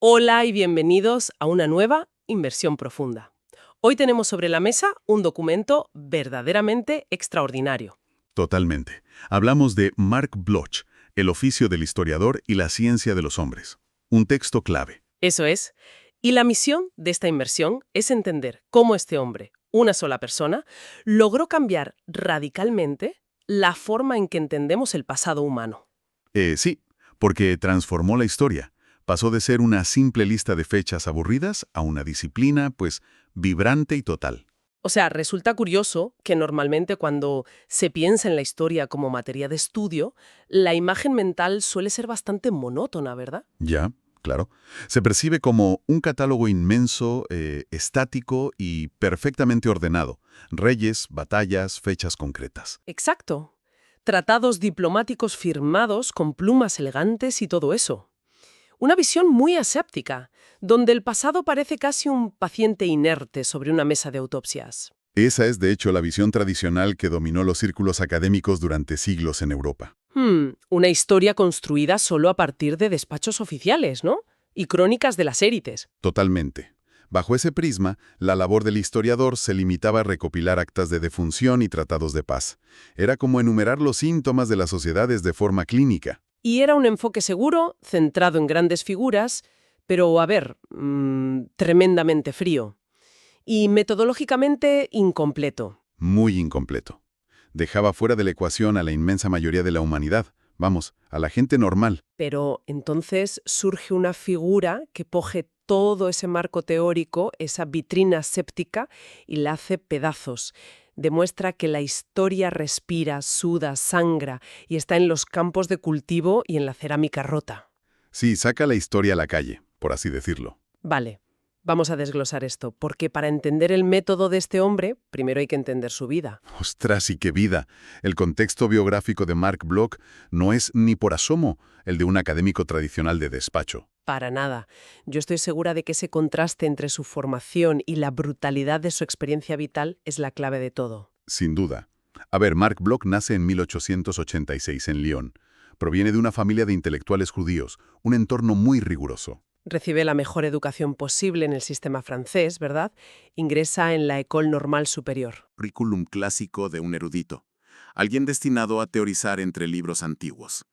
Hola y bienvenidos a una nueva Inversión Profunda. Hoy tenemos sobre la mesa un documento verdaderamente extraordinario. Totalmente. Hablamos de Mark Bloch, el oficio del historiador y la ciencia de los hombres. Un texto clave. Eso es. Y la misión de esta inversión es entender cómo este hombre, una sola persona, logró cambiar radicalmente la forma en que entendemos el pasado humano. Sí, porque transformó la historia. Pasó de ser una simple lista de fechas aburridas a una disciplina, pues, vibrante y total. O sea, resulta curioso que normalmente cuando se piensa en la historia como materia de estudio, la imagen mental suele ser bastante monótona, ¿verdad? Ya, claro. Se percibe como un catálogo inmenso, estático y perfectamente ordenado. Reyes, batallas, fechas concretas. Exacto. Tratados diplomáticos firmados con plumas elegantes y todo eso. Una visión muy aséptica, donde el pasado parece casi un paciente inerte sobre una mesa de autopsias. Esa es, de hecho, la visión tradicional que dominó los círculos académicos durante siglos en Europa. Una historia construida solo a partir de despachos oficiales, ¿no? Y crónicas de las élites. Totalmente. Bajo ese prisma, la labor del historiador se limitaba a recopilar actas de defunción y tratados de paz. Era como enumerar los síntomas de las sociedades de forma clínica. Y era un enfoque seguro, centrado en grandes figuras, pero, a ver, tremendamente frío. Y metodológicamente incompleto. Muy incompleto. Dejaba fuera de la ecuación a la inmensa mayoría de la humanidad, vamos, a la gente normal. Pero entonces surge una figura que coge todo ese marco teórico, esa vitrina séptica, y la hace pedazos. Demuestra que la historia respira, suda, sangra y está en los campos de cultivo y en la cerámica rota. Sí, saca la historia a la calle, por así decirlo. Vale, vamos a desglosar esto, porque para entender el método de este hombre, primero hay que entender su vida. Ostras, y qué vida. El contexto biográfico de Mark Bloch no es ni por asomo el de un académico tradicional de despacho. Para nada. Yo estoy segura de que ese contraste entre su formación y la brutalidad de su experiencia vital es la clave de todo. Sin duda. A ver, Mark Bloch nace en 1886 en Lyon. Proviene de una familia de intelectuales judíos, un entorno muy riguroso. Recibe la mejor educación posible en el sistema francés, ¿verdad? Ingresa en la École Normale Supérieure. Currículum clásico de un erudito, alguien destinado a teorizar entre libros antiguos.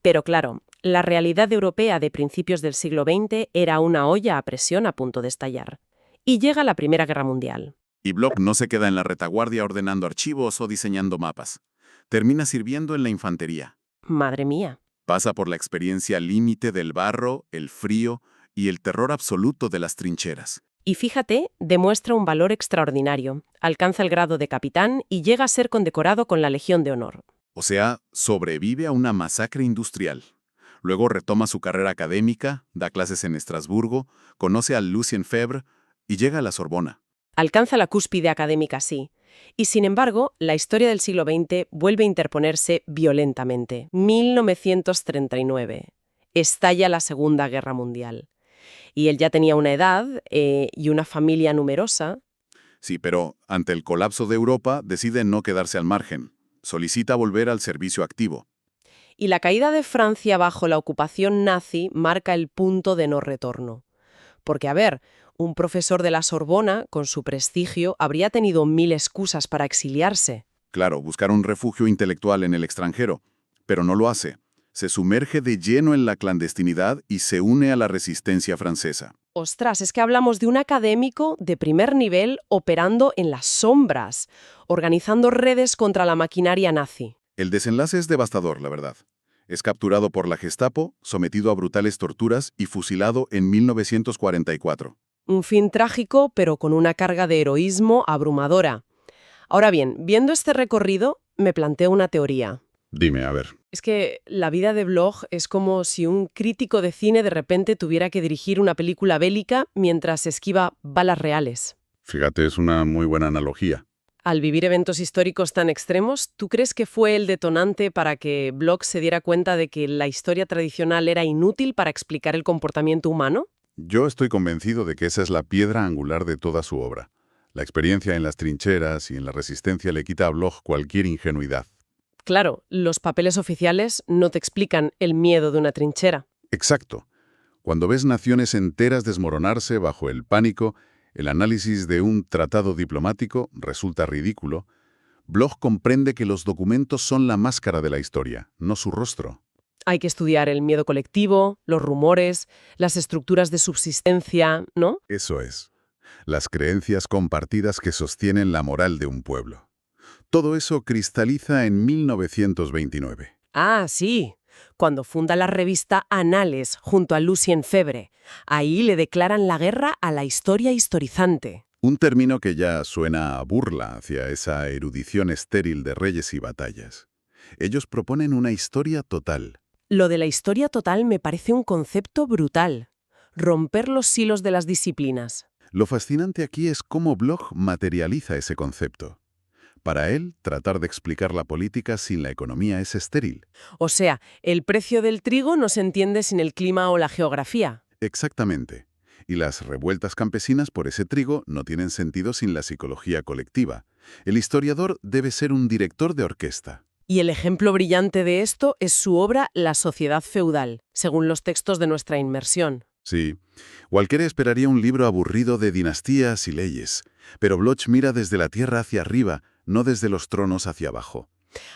Pero claro, la realidad europea de principios del siglo XX era una olla a presión a punto de estallar. Y llega la Primera Guerra Mundial. Y Bloch no se queda en la retaguardia ordenando archivos o diseñando mapas. Termina sirviendo en la infantería. Madre mía. Pasa por la experiencia límite del barro, el frío y el terror absoluto de las trincheras. Y fíjate, demuestra un valor extraordinario. Alcanza el grado de capitán y llega a ser condecorado con la Legión de Honor. O sea, sobrevive a una masacre industrial. Luego retoma su carrera académica, da clases en Estrasburgo, conoce a Lucien Febvre y llega a la Sorbona. Alcanza la cúspide académica, sí. Y sin embargo, la historia del siglo XX vuelve a interponerse violentamente. 1939. Estalla la Segunda Guerra Mundial. Y él ya tenía una edad y una familia numerosa. Sí, pero ante el colapso de Europa decide no quedarse al margen. Solicita volver al servicio activo. Y la caída de Francia bajo la ocupación nazi marca el punto de no retorno. Porque, a ver, un profesor de la Sorbona, con su prestigio, habría tenido 1000 excusas para exiliarse. Claro, buscar un refugio intelectual en el extranjero, pero no lo hace. Se sumerge de lleno en la clandestinidad y se une a la resistencia francesa. Ostras, es que hablamos de un académico de primer nivel operando en las sombras, organizando redes contra la maquinaria nazi. El desenlace es devastador, la verdad. Es capturado por la Gestapo, sometido a brutales torturas y fusilado en 1944. Un fin trágico, pero con una carga de heroísmo abrumadora. Ahora bien, viendo este recorrido, me planteo una teoría. Dime, a ver. Es que la vida de Bloch es como si un crítico de cine de repente tuviera que dirigir una película bélica mientras esquiva balas reales. Fíjate, es una muy buena analogía. Al vivir eventos históricos tan extremos, ¿tú crees que fue el detonante para que Bloch se diera cuenta de que la historia tradicional era inútil para explicar el comportamiento humano? Yo estoy convencido de que esa es la piedra angular de toda su obra. La experiencia en las trincheras y en la resistencia le quita a Bloch cualquier ingenuidad. Claro, los papeles oficiales no te explican el miedo de una trinchera. Exacto. Cuando ves naciones enteras desmoronarse bajo el pánico, el análisis de un tratado diplomático resulta ridículo. Bloch comprende que los documentos son la máscara de la historia, no su rostro. Hay que estudiar el miedo colectivo, los rumores, las estructuras de subsistencia, ¿no? Eso es. Las creencias compartidas que sostienen la moral de un pueblo. Todo eso cristaliza en 1929. Ah, sí, cuando funda la revista Annales junto a Lucien Febvre. Ahí le declaran la guerra a la historia historizante. Un término que ya suena a burla hacia esa erudición estéril de reyes y batallas. Ellos proponen una historia total. Lo de la historia total me parece un concepto brutal. Romper los hilos de las disciplinas. Lo fascinante aquí es cómo Bloch materializa ese concepto. Para él, tratar de explicar la política sin la economía es estéril. O sea, el precio del trigo no se entiende sin el clima o la geografía. Exactamente. Y las revueltas campesinas por ese trigo no tienen sentido sin la psicología colectiva. El historiador debe ser un director de orquesta. Y el ejemplo brillante de esto es su obra La sociedad feudal, según los textos de nuestra inmersión. Sí, cualquiera esperaría un libro aburrido de dinastías y leyes, pero Bloch mira desde la tierra hacia arriba, no desde los tronos hacia abajo.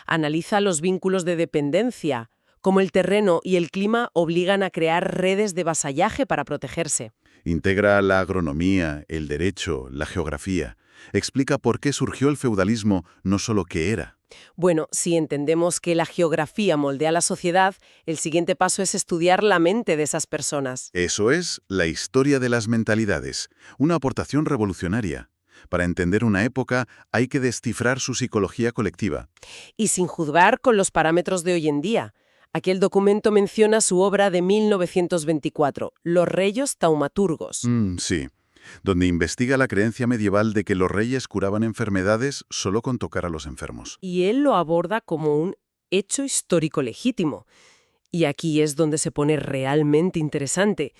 Analiza los vínculos de dependencia, cómo el terreno y el clima obligan a crear redes de vasallaje para protegerse. Integra la agronomía, el derecho, la geografía. Explica por qué surgió el feudalismo, no solo qué era. Bueno, si entendemos que la geografía moldea la sociedad, el siguiente paso es estudiar la mente de esas personas. Eso es la historia de las mentalidades, una aportación revolucionaria. Para entender una época hay que descifrar su psicología colectiva. Y sin juzgar con los parámetros de hoy en día. Aquel documento menciona su obra de 1924, Los reyes taumaturgos. Sí, donde investiga la creencia medieval de que los reyes curaban enfermedades solo con tocar a los enfermos. Y él lo aborda como un hecho histórico legítimo. Y aquí es donde se pone realmente interesante.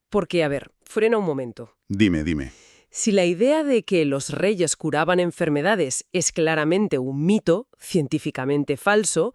Porque, a ver, frena un momento. Dime. Si la idea de que los reyes curaban enfermedades es claramente un mito, científicamente falso,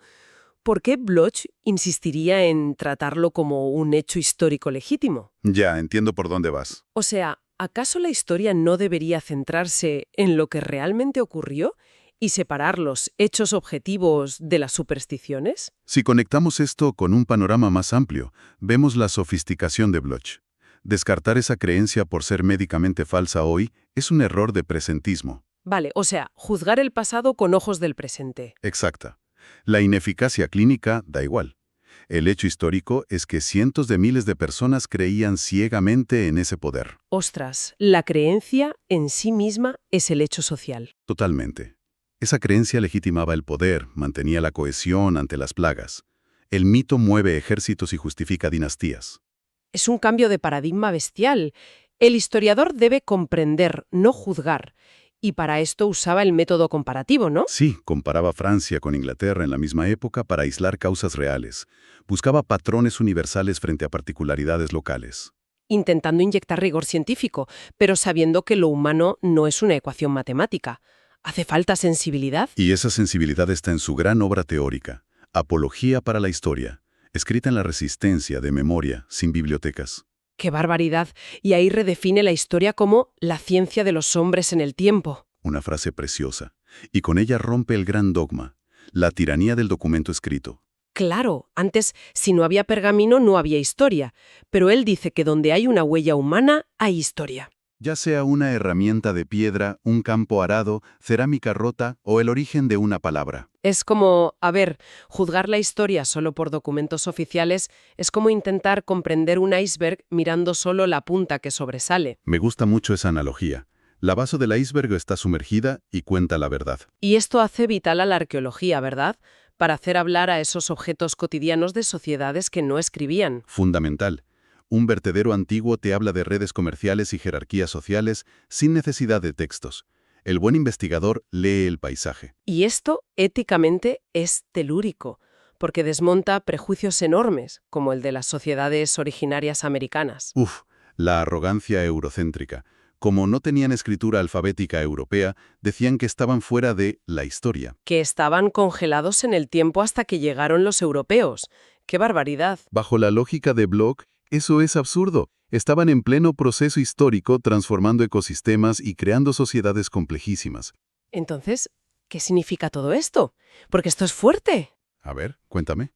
¿por qué Bloch insistiría en tratarlo como un hecho histórico legítimo? Ya, entiendo por dónde vas. O sea, ¿acaso la historia no debería centrarse en lo que realmente ocurrió y separar los hechos objetivos de las supersticiones? Si conectamos esto con un panorama más amplio, vemos la sofisticación de Bloch. Descartar esa creencia por ser médicamente falsa hoy es un error de presentismo. Vale, o sea, juzgar el pasado con ojos del presente. Exacta. La ineficacia clínica da igual. El hecho histórico es que cientos de miles de personas creían ciegamente en ese poder. Ostras, la creencia en sí misma es el hecho social. Totalmente. Esa creencia legitimaba el poder, mantenía la cohesión ante las plagas. El mito mueve ejércitos y justifica dinastías. Es un cambio de paradigma bestial. El historiador debe comprender, no juzgar. Y para esto usaba el método comparativo, ¿no? Sí, comparaba Francia con Inglaterra en la misma época para aislar causas reales. Buscaba patrones universales frente a particularidades locales. Intentando inyectar rigor científico, pero sabiendo que lo humano no es una ecuación matemática. ¿Hace falta sensibilidad? Y esa sensibilidad está en su gran obra teórica, Apología para la Historia, escrita en la Resistencia de memoria, sin bibliotecas. ¡Qué barbaridad! Y ahí redefine la historia como la ciencia de los hombres en el tiempo. Una frase preciosa. Y con ella rompe el gran dogma, la tiranía del documento escrito. Claro, antes, si no había pergamino, no había historia. Pero él dice que donde hay una huella humana, hay historia. Ya sea una herramienta de piedra, un campo arado, cerámica rota o el origen de una palabra. Es como, a ver, juzgar la historia solo por documentos oficiales es como intentar comprender un iceberg mirando solo la punta que sobresale. Me gusta mucho esa analogía. La base del iceberg está sumergida y cuenta la verdad. Y esto hace vital a la arqueología, ¿verdad? Para hacer hablar a esos objetos cotidianos de sociedades que no escribían. Fundamental. Un vertedero antiguo te habla de redes comerciales y jerarquías sociales sin necesidad de textos. El buen investigador lee el paisaje. Y esto, éticamente, es telúrico, porque desmonta prejuicios enormes, como el de las sociedades originarias americanas. La arrogancia eurocéntrica. Como no tenían escritura alfabética europea, decían que estaban fuera de la historia. Que estaban congelados en el tiempo hasta que llegaron los europeos. ¡Qué barbaridad! Bajo la lógica de Bloch, Eso es absurdo. Estaban en pleno proceso histórico transformando ecosistemas y creando sociedades complejísimas. Entonces, ¿qué significa todo esto? Porque esto es fuerte. A ver, cuéntame.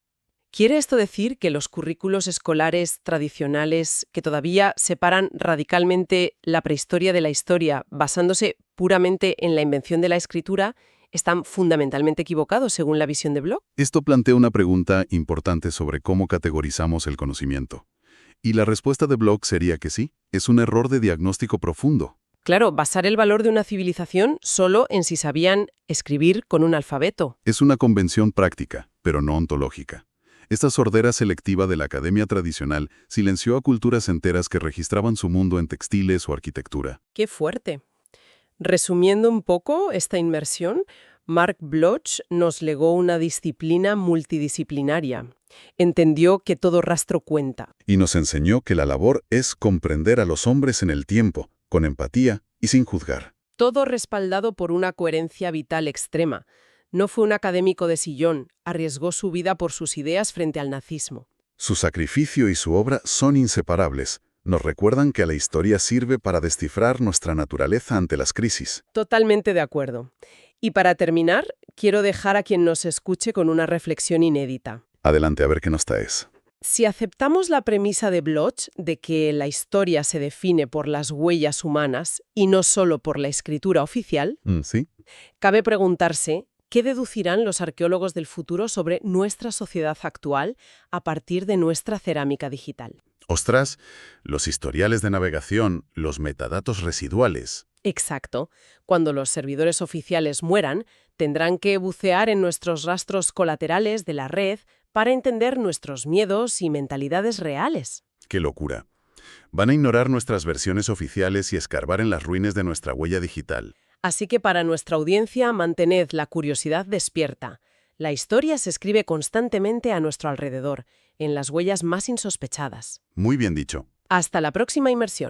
¿Quiere esto decir que los currículos escolares tradicionales, que todavía separan radicalmente la prehistoria de la historia, basándose puramente en la invención de la escritura, están fundamentalmente equivocados según la visión de Bloch? Esto plantea una pregunta importante sobre cómo categorizamos el conocimiento. Y la respuesta de Bloch sería que sí, es un error de diagnóstico profundo. Claro, basar el valor de una civilización solo en si sabían escribir con un alfabeto. Es una convención práctica, pero no ontológica. Esta sordera selectiva de la academia tradicional silenció a culturas enteras que registraban su mundo en textiles o arquitectura. ¡Qué fuerte! Resumiendo un poco esta inmersión, Marc Bloch nos legó una disciplina multidisciplinaria. Entendió que todo rastro cuenta. Y nos enseñó que la labor es comprender a los hombres en el tiempo, con empatía y sin juzgar. Todo respaldado por una coherencia vital extrema. No fue un académico de sillón, arriesgó su vida por sus ideas frente al nazismo. Su sacrificio y su obra son inseparables. Nos recuerdan que la historia sirve para descifrar nuestra naturaleza ante las crisis. Totalmente de acuerdo. Y para terminar, quiero dejar a quien nos escuche con una reflexión inédita. Adelante, a ver qué nos traes. Si aceptamos la premisa de Bloch de que la historia se define por las huellas humanas y no solo por la escritura oficial, ¿Sí? cabe preguntarse qué deducirán los arqueólogos del futuro sobre nuestra sociedad actual a partir de nuestra cerámica digital. Ostras, los historiales de navegación, los metadatos residuales. Exacto. Cuando los servidores oficiales mueran, tendrán que bucear en nuestros rastros colaterales de la red para entender nuestros miedos y mentalidades reales. ¡Qué locura! Van a ignorar nuestras versiones oficiales y escarbar en las ruinas de nuestra huella digital. Así que para nuestra audiencia, mantened la curiosidad despierta. La historia se escribe constantemente a nuestro alrededor, en las huellas más insospechadas. Muy bien dicho. Hasta la próxima inmersión.